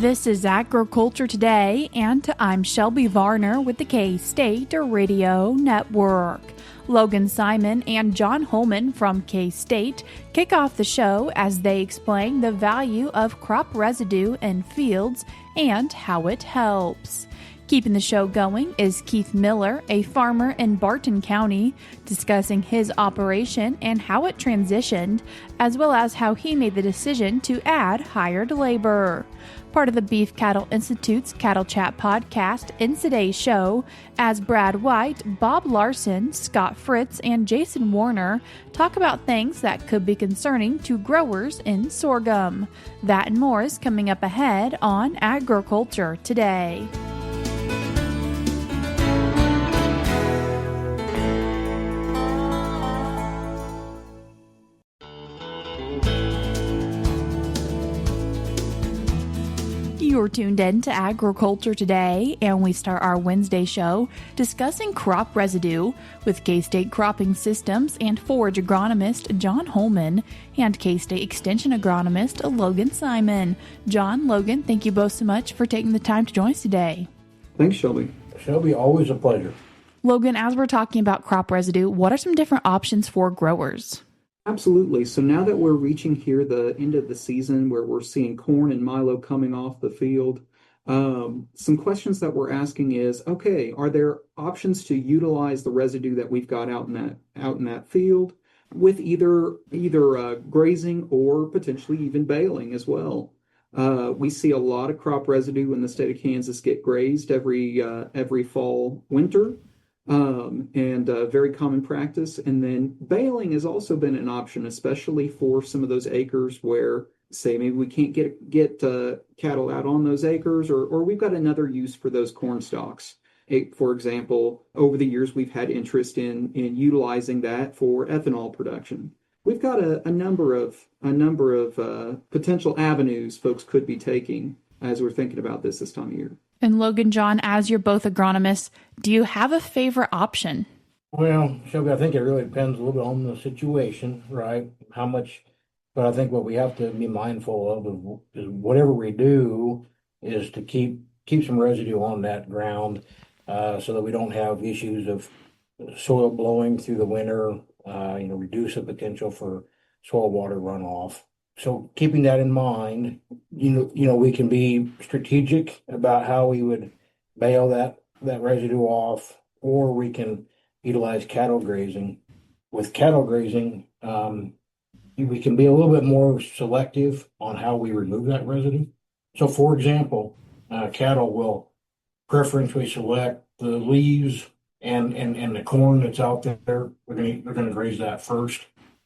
This is Agriculture Today, and I'm Shelby Varner with the K-State Radio Network. Logan Simon and John Holman from K-State kick off the show as they explain the value of crop residue in fields and how it helps. Keeping the show going is Keith Miller, a farmer in Barton County, discussing his operation and how it transitioned, as well as how he made the decision to add hired labor. Part of the Beef Cattle Institute's Cattle Chat podcast in today's show, as Brad White, Bob Larson, Scott Fritz, and Jason Warner talk about things that could be concerning to growers in sorghum. That and more is coming up ahead on Agriculture Today. You're tuned in to Agriculture Today, and we start our Wednesday show discussing crop residue with K-State Cropping Systems and forage agronomist John Holman and K-State Extension agronomist Logan Simon. John, Logan, thank you both so much for taking the time to join us today. Thanks, Shelby. Shelby, always a pleasure. Logan, as we're talking about crop residue, what are some different options for growers? Absolutely. So now that we're reaching here the end of the season where we're seeing corn and milo coming off the field, some questions that we're asking is, okay, are there options to utilize the residue that we've got out in that field with either grazing or potentially even baling as well? We see a lot of crop residue in the state of Kansas get grazed every fall, winter. And very common practice. And then baling has also been an option, especially for some of those acres where, say, maybe we can't get cattle out on those acres, or we've got another use for those corn stalks. For example, over the years, we've had interest in utilizing that for ethanol production. We've got a number of potential avenues folks could be taking as we're thinking about this time of year. And Logan, John, as you're both agronomists, do you have a favorite option? Well, Shelby, I think it really depends a little bit on the situation, right? How much, but I think what we have to be mindful of is whatever we do is to keep some residue on that ground so that we don't have issues of soil blowing through the winter, reduce the potential for soil water runoff. So keeping that in mind, we can be strategic about how we would bale that residue off, or we can utilize cattle grazing. With cattle grazing, we can be a little bit more selective on how we remove that residue. So, for example, cattle will preferentially select the leaves and the corn that's out there. They're going to graze that first.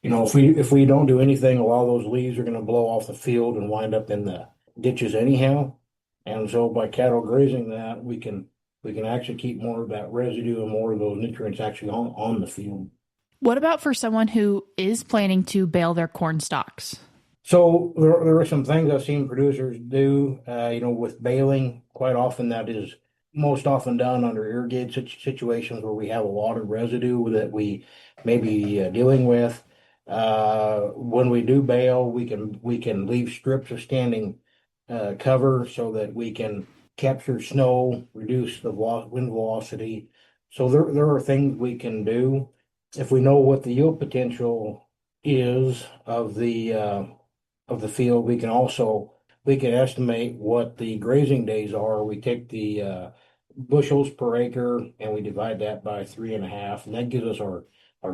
If we don't do anything, a lot of those leaves are going to blow off the field and wind up in the ditches anyhow. And so by cattle grazing that, we can actually keep more of that residue and more of those nutrients actually on the field. What about for someone who is planning to bale their corn stalks? So there are some things I've seen producers do, with baling. Quite often that is most often done under irrigated situations where we have a lot of residue that we may be dealing with. When we do bale, we can leave strips of standing cover so that we can capture snow, reduce the wind velocity. So there are things we can do. If we know what the yield potential is of the field, we can estimate what the grazing days are. We take the bushels per acre and we divide that by 3.5, and that gives us our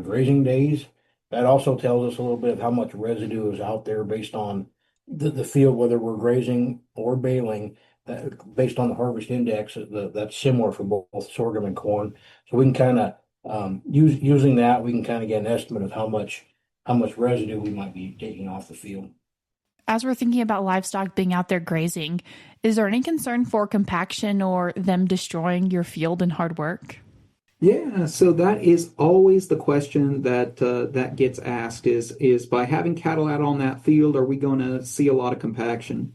grazing days. That also tells us a little bit of how much residue is out there based on the field, whether we're grazing or baling, based on the harvest index that's similar for both sorghum and corn. So we can kind of using that, we can kind of get an estimate of how much residue we might be taking off the field. As we're thinking about livestock being out there grazing, is there any concern for compaction or them destroying your field and hard work? Yeah, so that is always the question that gets asked is by having cattle out on that field, are we going to see a lot of compaction?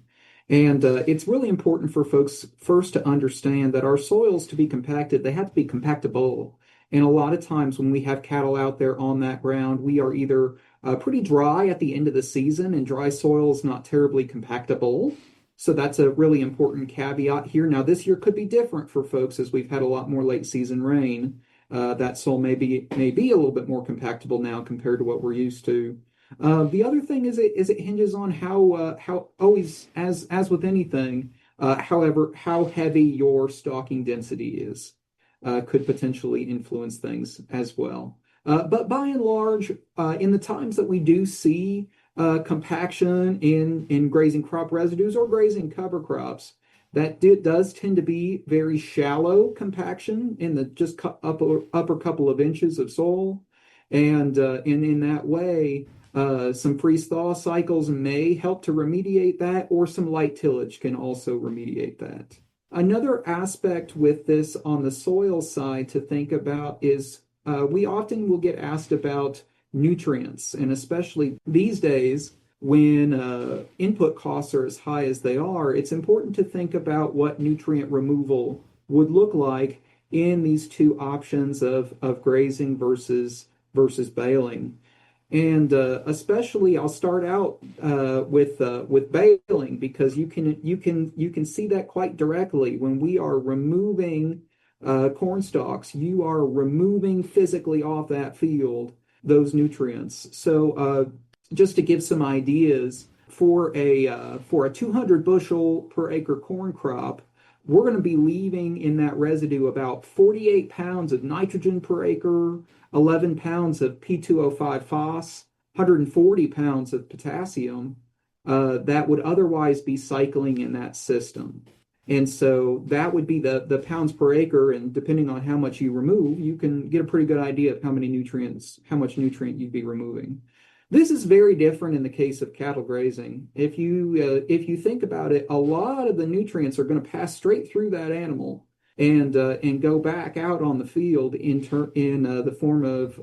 And it's really important for folks first to understand that our soils, to be compacted, they have to be compactable. And a lot of times when we have cattle out there on that ground, we are either pretty dry at the end of the season, and dry soil is not terribly compactable. So that's a really important caveat here. Now, this year could be different for folks as we've had a lot more late season rain. That soil may be a little bit more compactable now compared to what we're used to. The other thing is it hinges on how always, as with anything, however, how heavy your stalking density is could potentially influence things as well. But by and large, in the times that we do see compaction in grazing crop residues or grazing cover crops, that does tend to be very shallow compaction in the just upper couple of inches of soil, and in that way, some freeze-thaw cycles may help to remediate that, or some light tillage can also remediate that. Another aspect with this on the soil side to think about is we often will get asked about nutrients, and especially these days when input costs are as high as they are, it's important to think about what nutrient removal would look like in these two options of grazing versus baling. And especially, I'll start out with baling, because you can see that quite directly when we are removing corn stalks. You are removing physically off that field those nutrients. So just to give some ideas, for a 200 bushel per acre corn crop, we're going to be leaving in that residue about 48 pounds of nitrogen per acre, 11 pounds of P2O5 phos, 140 pounds of potassium that would otherwise be cycling in that system. And so that would be the pounds per acre, and depending on how much you remove, you can get a pretty good idea of how much nutrient you'd be removing. This is very different in the case of cattle grazing. If you think about it, a lot of the nutrients are going to pass straight through that animal and go back out on the field in the form of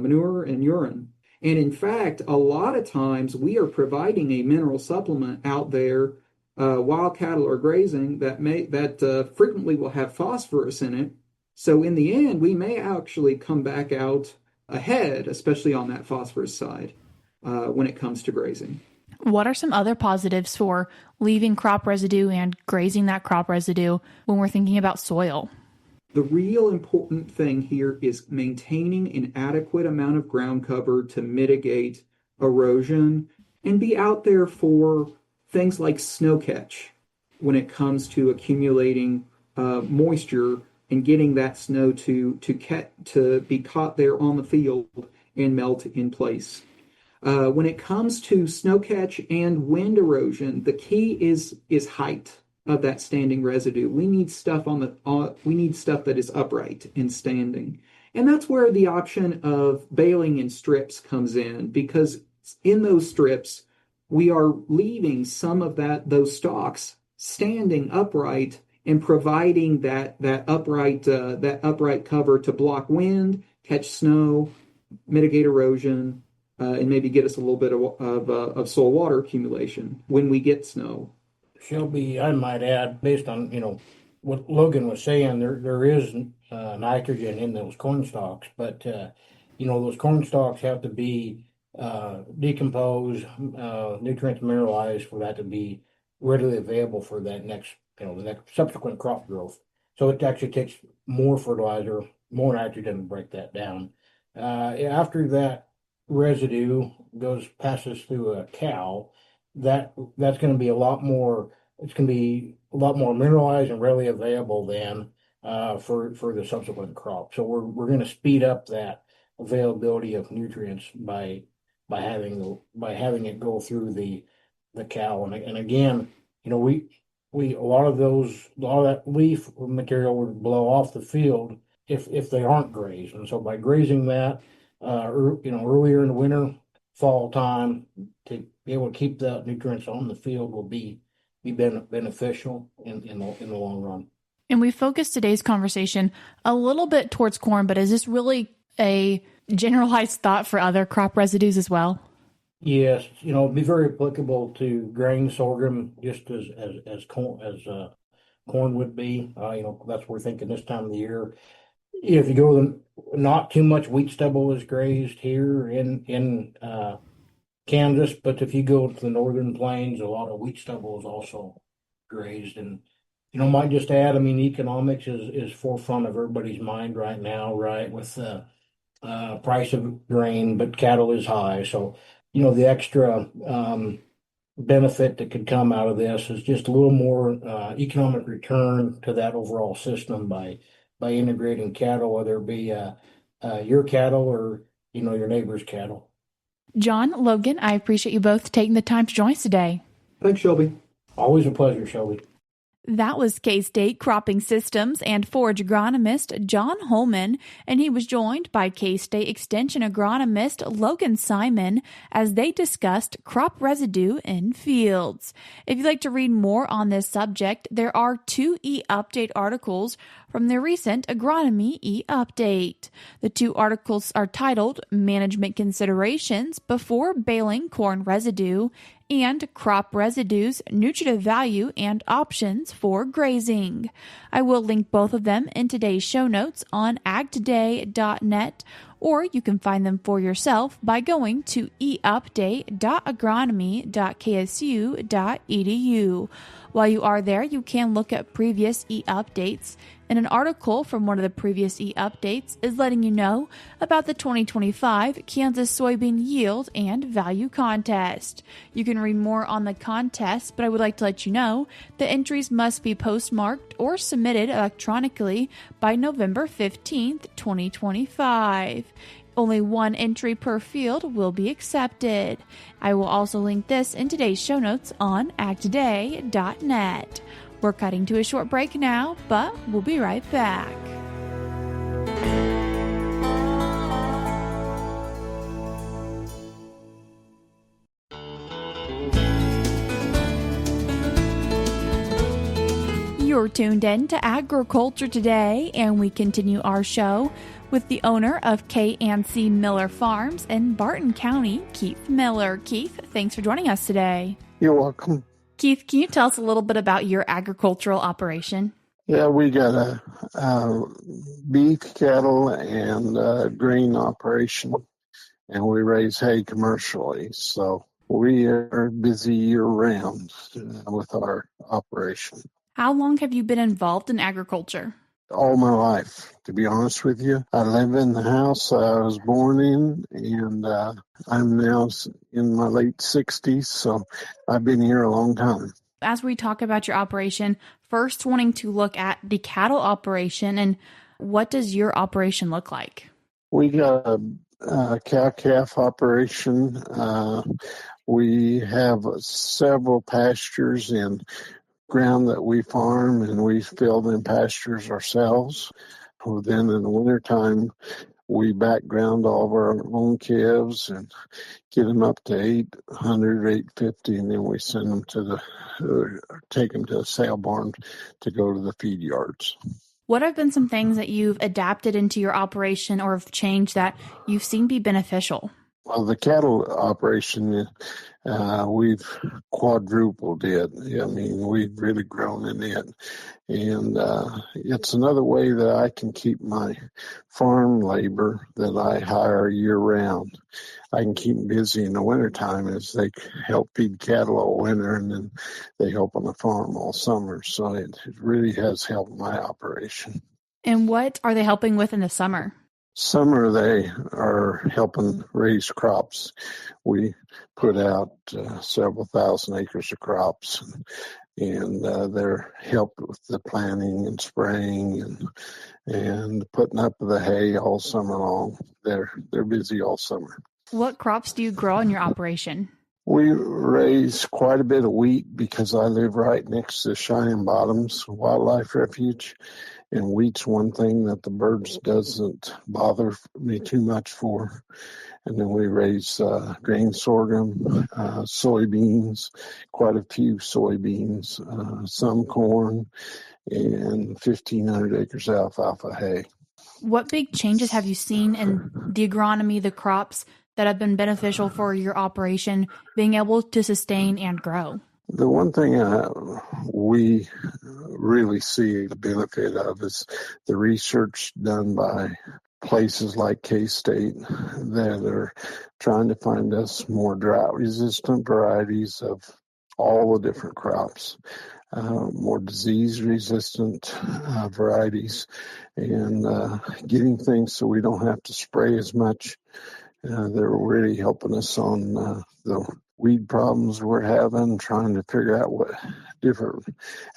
manure and urine. And in fact, a lot of times we are providing a mineral supplement out there while cattle are grazing that frequently will have phosphorus in it. So in the end, we may actually come back out ahead, especially on that phosphorus side, when it comes to grazing. What are some other positives for leaving crop residue and grazing that crop residue when we're thinking about soil? The real important thing here is maintaining an adequate amount of ground cover to mitigate erosion, and be out there for things like snow catch when it comes to accumulating moisture and getting that snow to be caught there on the field and melt in place. When it comes to snow catch and wind erosion, the key is height of that standing residue. We need stuff that is upright and standing. And that's where the option of baling in strips comes in, because in those strips, we are leaving some of those stalks standing upright and providing that upright cover to block wind, catch snow, mitigate erosion, and maybe get us a little bit of soil water accumulation when we get snow. Shelby, I might add, based on what Logan was saying, there is nitrogen in those corn stalks, but those corn stalks have to be decomposed, nutrients mineralized for that to be readily available for that the next subsequent crop growth. So it actually takes more fertilizer, more nitrogen to break that down. After that residue passes through a cow, that's going to be a lot more. It's going to be a lot more mineralized and readily available then for the subsequent crop. So we're going to speed up that availability of nutrients by having it go through the cow. And again, we a lot of that leaf material would blow off the field if they aren't grazed. And so by grazing that earlier in the winter, fall time, to be able to keep the nutrients on the field will be beneficial in the long run. And we focused today's conversation a little bit towards corn, but is this really a generalized thought for other crop residues as well? Yes, it'd be very applicable to grain, sorghum, just as corn would be. That's what we're thinking this time of the year. If you go to not too much wheat stubble is grazed here in Kansas, but if you go to the northern plains, a lot of wheat stubble is also grazed. And might just add, I mean, economics is forefront of everybody's mind right now, right? With the price of grain, but cattle is high. So, the extra benefit that could come out of this is just a little more economic return to that overall system by integrating cattle, whether it be your cattle or your neighbor's cattle. John, Logan, I appreciate you both taking the time to join us today. Thanks, Shelby. Always a pleasure, Shelby. That was K-State Cropping Systems and Forage Agronomist John Holman, and he was joined by K-State Extension Agronomist Logan Simon as they discussed crop residue in fields. If you'd like to read more on this subject, there are 2 e-update articles from the recent Agronomy e-update. The 2 articles are titled Management Considerations Before Baling Corn Residue and Crop Residues, Nutritive Value, and Options for Grazing. I will link both of them in today's show notes on agtoday.net, or you can find them for yourself by going to eupdate.agronomy.ksu.edu. While you are there, you can look at previous e-updates, and an article from one of the previous e-updates is letting you know about the 2025 Kansas Soybean Yield and Value Contest. You can read more on the contest, but I would like to let you know the entries must be postmarked or submitted electronically by November 15th, 2025. Only 1 entry per field will be accepted. I will also link this in today's show notes on agtoday.net. We're cutting to a short break now, but we'll be right back. You're tuned in to Agriculture Today, and we continue our show with the owner of K&C Miller Farms in Barton County, Keith Miller. Keith, thanks for joining us today. You're welcome. Keith, can you tell us a little bit about your agricultural operation? Yeah, we got a beef, cattle, and grain operation, and we raise hay commercially. So we are busy year-round with our operation. How long have you been involved in agriculture? All my life, to be honest with you. I live in the house I was born in, and I'm now in my late 60s, so I've been here a long time. As we talk about your operation, first wanting to look at the cattle operation, and what does your operation look like? We got a cow-calf operation. We have several pastures and ground that we farm, and we fill them pastures ourselves. Then in the wintertime, we background all of our own calves and get them up to 800, 850, and then we send them take them to the sale barn to go to the feed yards. What have been some things that you've adapted into your operation or have changed that you've seen be beneficial? Well, the cattle operation, we've quadrupled it. I mean, we've really grown in it. And it's another way that I can keep my farm labor that I hire year-round. I can keep them busy in the wintertime as they help feed cattle all winter, and then they help on the farm all summer. So it really has helped my operation. And what are they helping with in the summer? Summer, they are helping raise crops. We put out several thousand acres of crops, and they're helped with the planting and spraying and putting up the hay all summer long. They're busy all summer. What crops do you grow in your operation? We raise quite a bit of wheat because I live right next to Cheyenne Bottoms Wildlife Refuge. And wheat's one thing that the birds doesn't bother me too much for. And then we raise grain sorghum, soybeans, quite a few soybeans, some corn, and 1,500 acres of alfalfa hay. What big changes have you seen in the agronomy, the crops that have been beneficial for your operation being able to sustain and grow? The one thing we really see the benefit of is the research done by places like K-State that are trying to find us more drought-resistant varieties of all the different crops, more disease-resistant varieties, and getting things so we don't have to spray as much. They're really helping us on the weed problems we're having, trying to figure out what different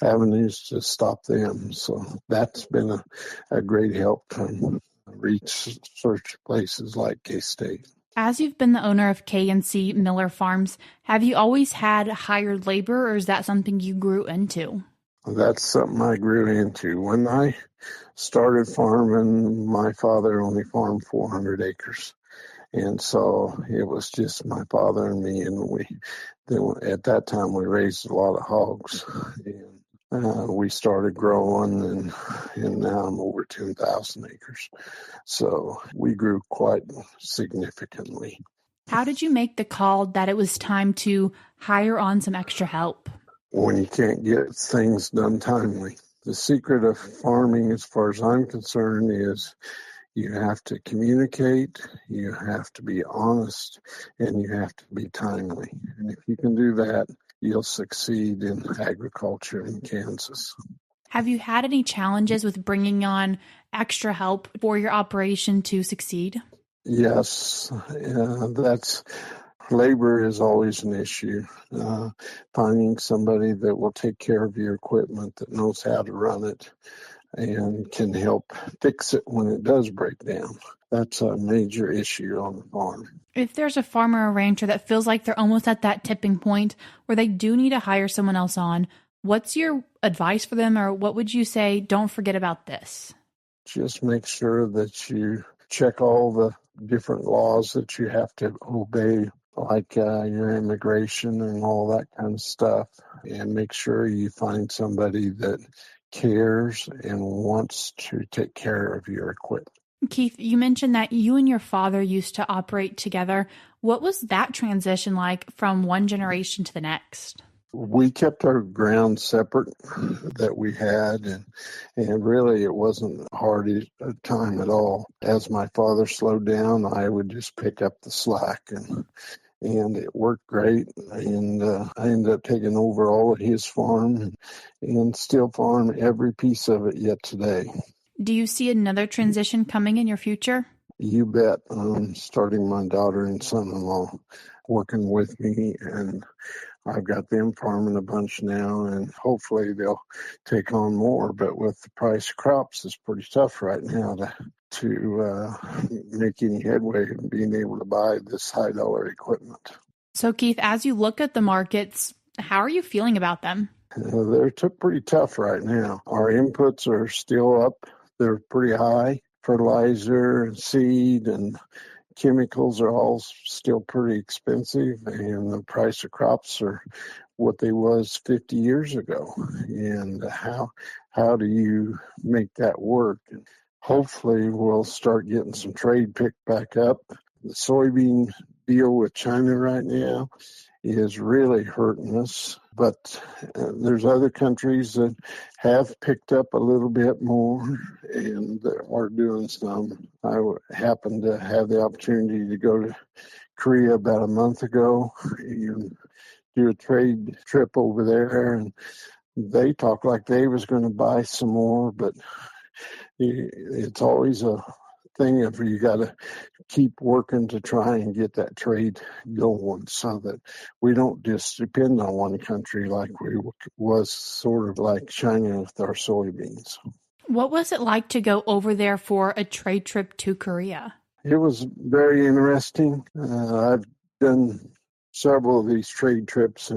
avenues to stop them. So that's been a great help to research places like K-State. As you've been the owner of K&C Miller Farms, have you always had hired labor, or is that something you grew into? That's something I grew into. When I started farming, my father only farmed 400 acres. And so it was just my father and me, and at that time we raised a lot of hogs, and we started growing, and now I'm over 10,000 acres. So we grew quite significantly. How did you make the call that it was time to hire on some extra help? When you can't get things done timely. The secret of farming, as far as I'm concerned, is you have to communicate, you have to be honest, and you have to be timely. And if you can do that, you'll succeed in agriculture in Kansas. Have you had any challenges with bringing on extra help for your operation to succeed? Yes, labor is always an issue. Finding somebody that will take care of your equipment, that knows how to run it, and can help fix it when it does break down. That's a major issue on the farm. If there's a farmer or rancher that feels like they're almost at that tipping point where they do need to hire someone else on, what's your advice for them, or what would you say, don't forget about this? Just make sure that you check all the different laws that you have to obey, like your immigration and all that kind of stuff, and make sure you find somebody that cares and wants to take care of your equipment. Keith, you mentioned that you and your father used to operate together. What was that transition like from one generation to the next? We kept our ground separate that we had, and really it wasn't hard a time at all. As my father slowed down, I would just pick up the slack, and it worked great. And I ended up taking over all of his farm and still farm every piece of it yet today. Do you see another transition coming in your future? You bet. I'm starting my daughter and son-in-law working with me, and I've got them farming a bunch now, and hopefully they'll take on more. But with the price of crops, it's pretty tough right now to make any headway in being able to buy this high-dollar equipment. So, Keith, as you look at the markets, how are you feeling about them? They're pretty tough right now. Our inputs are still up. They're pretty high. Fertilizer and seed and chemicals are all still pretty expensive, and the price of crops are what they was 50 years ago. And how do you make that work? And hopefully we'll start getting some trade picked back up. The soybean deal with China right now is really hurting us, but there's other countries that have picked up a little bit more and are doing some. I happened to have the opportunity to go to Korea about a month ago and do a trade trip over there, and they talked like they was going to buy some more, but it's always a thing if you got to keep working to try and get that trade going so that we don't just depend on one country like we was sort of like China with our soybeans. What was it like to go over there for a trade trip to Korea? It was very interesting. I've done several of these trade trips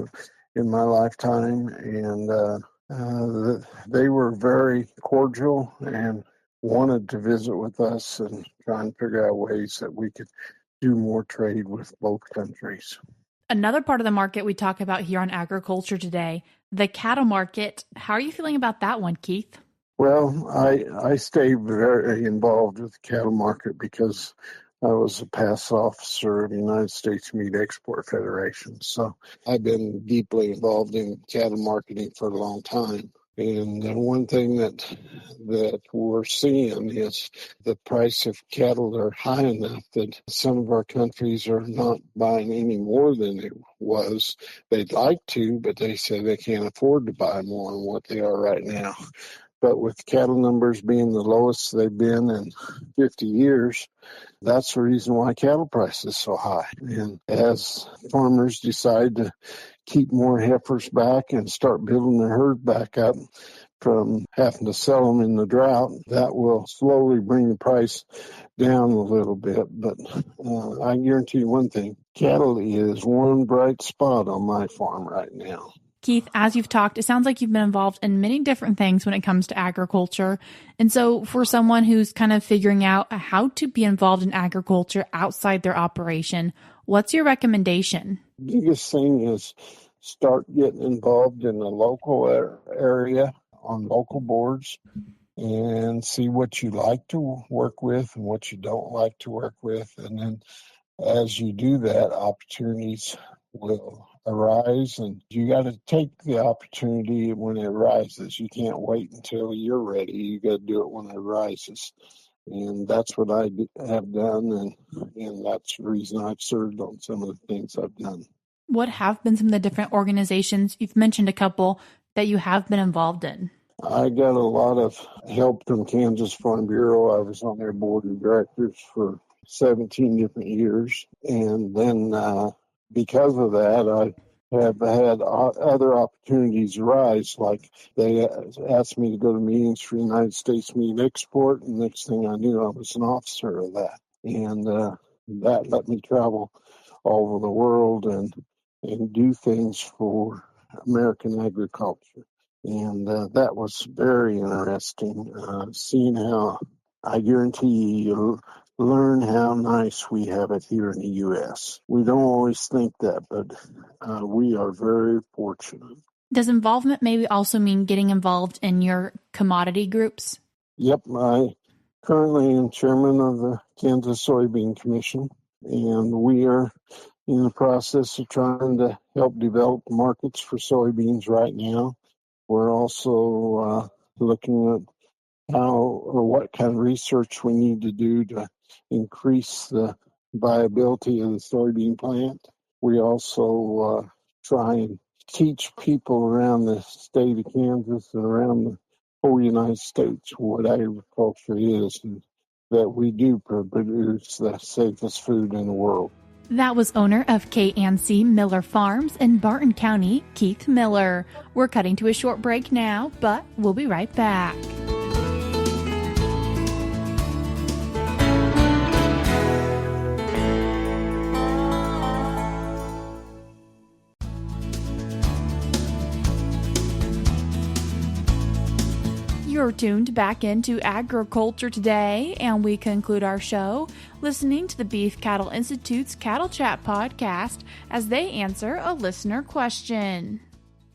in my lifetime, and they were very cordial and wanted to visit with us and try and figure out ways that we could do more trade with both countries. Another part of the market we talk about here on Agriculture Today, the cattle market. How are you feeling about that one, Keith? Well, I stay very involved with the cattle market because I was a past officer of the United States Meat Export Federation. So I've been deeply involved in cattle marketing for a long time. And one thing that we're seeing is the price of cattle are high enough that some of our countries are not buying any more than it was. They'd like to, but they say they can't afford to buy more than what they are right now. But with cattle numbers being the lowest they've been in 50 years, that's the reason why cattle price is so high. And as farmers decide to keep more heifers back and start building their herd back up from having to sell them in the drought, that will slowly bring the price down a little bit. But I guarantee you one thing, cattle is one bright spot on my farm right now. Keith, as you've talked, it sounds like you've been involved in many different things when it comes to agriculture. And so for someone who's kind of figuring out how to be involved in agriculture outside their operation, what's your recommendation? Biggest thing is start getting involved in the local area on local boards and see what you like to work with and what you don't like to work with. And then as you do that, opportunities will arise, and you got to take the opportunity when it arises. You can't wait until you're ready. You got to do it when it arises. And that's what I have done, and that's the reason I've served on some of the things I've done. What have been some of the different organizations? You've mentioned a couple that you have been involved in. I got a lot of help from Kansas Farm Bureau. I was on their board of directors for 17 different years. And then because of that, I have had other opportunities arise. Like they asked me to go to meetings for United States Meat Export, and next thing I knew, I was an officer of that. And that let me travel all over the world and do things for American agriculture. And that was very interesting, seeing how I guarantee you'll learn how nice we have it here in the U.S. We don't always think that, but we are very fortunate. Does involvement maybe also mean getting involved in your commodity groups? Yep, I currently am chairman of the Kansas Soybean Commission, and we are in the process of trying to help develop markets for soybeans right now. We're also looking at how or what kind of research we need to do to increase the viability of the soybean plant. We also try and teach people around the state of Kansas and around the whole United States what agriculture is, and that we do produce the safest food in the world. That was owner of K&C Miller Farms in Barton County, Keith Miller. We're cutting to a short break now, but we'll be right back. You're tuned back into Agriculture Today, and we conclude our show listening to the Beef Cattle Institute's Cattle Chat podcast as they answer a listener question.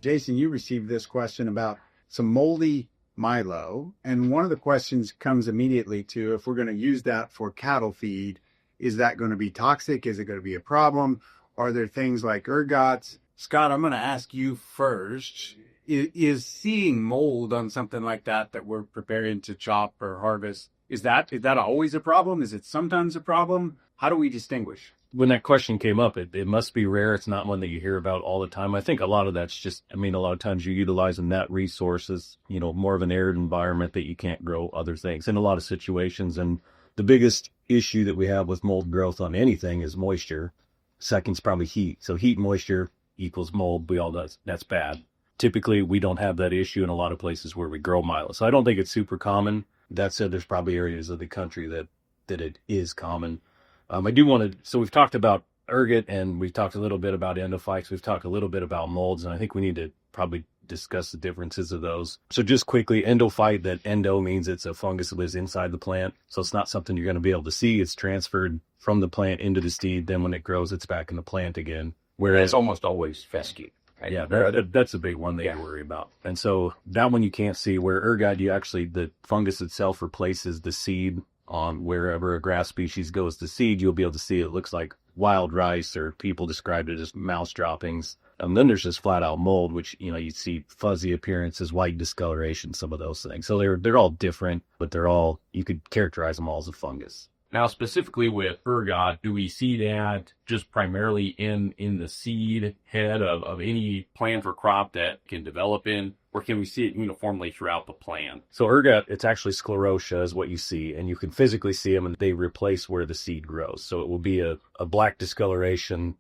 Jason, you received this question about some moldy milo, and one of the questions comes immediately to, if we're going to use that for cattle feed, is that going to be toxic? Is it going to be a problem? Are there things like ergots? Scott, I'm going to ask you first. Is seeing mold on something like that we're preparing to chop or harvest, is that always a problem? Is it sometimes a problem? How do we distinguish? When that question came up, it must be rare. It's not one that you hear about all the time. I think a lot of that's just, a lot of times you're utilizing that resource as, more of an arid environment that you can't grow other things in a lot of situations. And the biggest issue that we have with mold growth on anything is moisture. Second's probably heat. So heat, moisture equals mold. We all know that's bad. Typically, we don't have that issue in a lot of places where we grow milo. So I don't think it's super common. That said, there's probably areas of the country that it is common. I do want to, so we've talked about ergot, and we've talked a little bit about endophytes. We've talked a little bit about molds, and I think we need to probably discuss the differences of those. So just quickly, endophyte, that endo means it's a fungus that lives inside the plant. So it's not something you're going to be able to see. It's transferred from the plant into the seed. Then when it grows, it's back in the plant again. Whereas it's almost always fescue. Right? Yeah, that's a big one that you worry about. And so that one you can't see, where ergot, the fungus itself replaces the seed on wherever a grass species goes to seed, you'll be able to see it looks like wild rice, or people described it as mouse droppings. And then there's just flat out mold, which, you see fuzzy appearances, white discoloration, some of those things. So they're all different, but you could characterize them all as a fungus. Now, specifically with ergot, do we see that just primarily in the seed head of any plant or crop that can develop in, or can we see it uniformly throughout the plant? So ergot, it's actually sclerotia is what you see, and you can physically see them, and they replace where the seed grows. So it will be a black discoloration,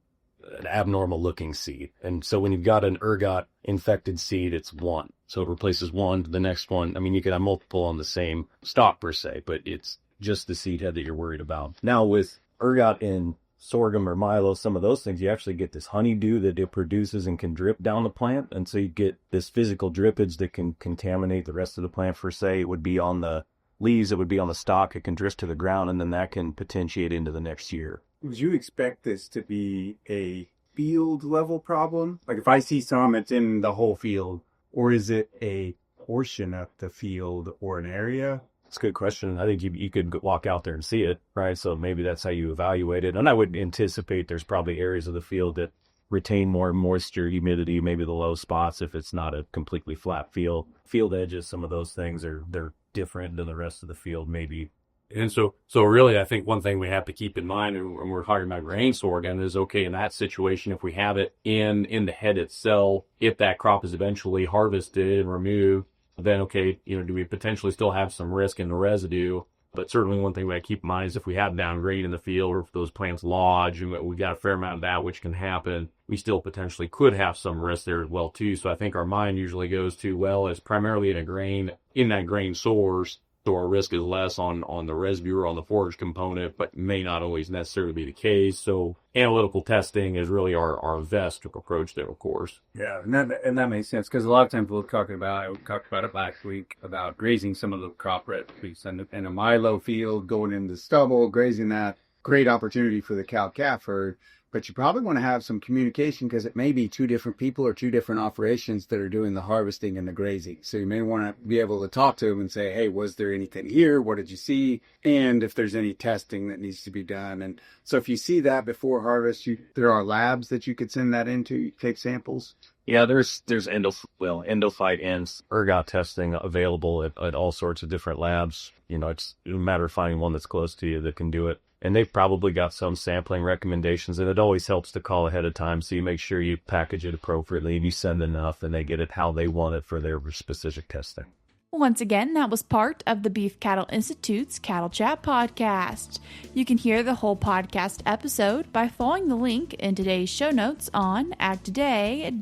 an abnormal looking seed. And so when you've got an ergot infected seed, it's one. So it replaces one to the next one. I mean, you could have multiple on the same stalk per se, but it's just the seed head that you're worried about. Now with ergot in sorghum or milo, some of those things, you actually get this honeydew that it produces and can drip down the plant. And so you get this physical drippage that can contaminate the rest of the plant per se. It would be on the leaves, it would be on the stalk, it can drift to the ground, and then that can potentiate into the next year. Would you expect this to be a field level problem? Like if I see some, it's in the whole field, or is it a portion of the field or an area? It's a good question. I think you could walk out there and see it, right? So maybe that's how you evaluate it. And I would anticipate there's probably areas of the field that retain more moisture, humidity, maybe the low spots if it's not a completely flat field. Field edges, some of those things they're different than the rest of the field, maybe. And so really, I think one thing we have to keep in mind when we're talking about grain sorghum is, okay, in that situation, if we have it in the head itself, if that crop is eventually harvested and removed, then, okay, do we potentially still have some risk in the residue? But certainly one thing we have to keep in mind is if we have down grade in the field, or if those plants lodge, and we've got a fair amount of that, which can happen, we still potentially could have some risk there as well, too. So I think our mind usually goes to, well, it's primarily in that grain source, so our risk is less on the residue or on the forage component, but may not always necessarily be the case. So analytical testing is really our best approach there, of course. Yeah, and that makes sense, because a lot of times we talked about it last week, about grazing some of the crop residues and a milo field, going into stubble, grazing that. Great opportunity for the cow-calf herd. But you probably want to have some communication, because it may be two different people or two different operations that are doing the harvesting and the grazing. So you may want to be able to talk to them and say, hey, was there anything here? What did you see? And if there's any testing that needs to be done. And so if you see that before harvest, there are labs that you could send that into, take samples. Yeah, there's endophyte and ergot testing available at all sorts of different labs. It's a matter of finding one that's close to you that can do it. And they've probably got some sampling recommendations, and it always helps to call ahead of time, so you make sure you package it appropriately and you send enough and they get it how they want it for their specific testing. Once again, that was part of the Beef Cattle Institute's Cattle Chat podcast. You can hear the whole podcast episode by following the link in today's show notes on agtoday.net.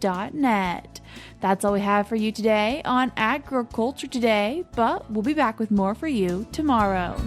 That's all we have for you today on Agriculture Today, but we'll be back with more for you tomorrow.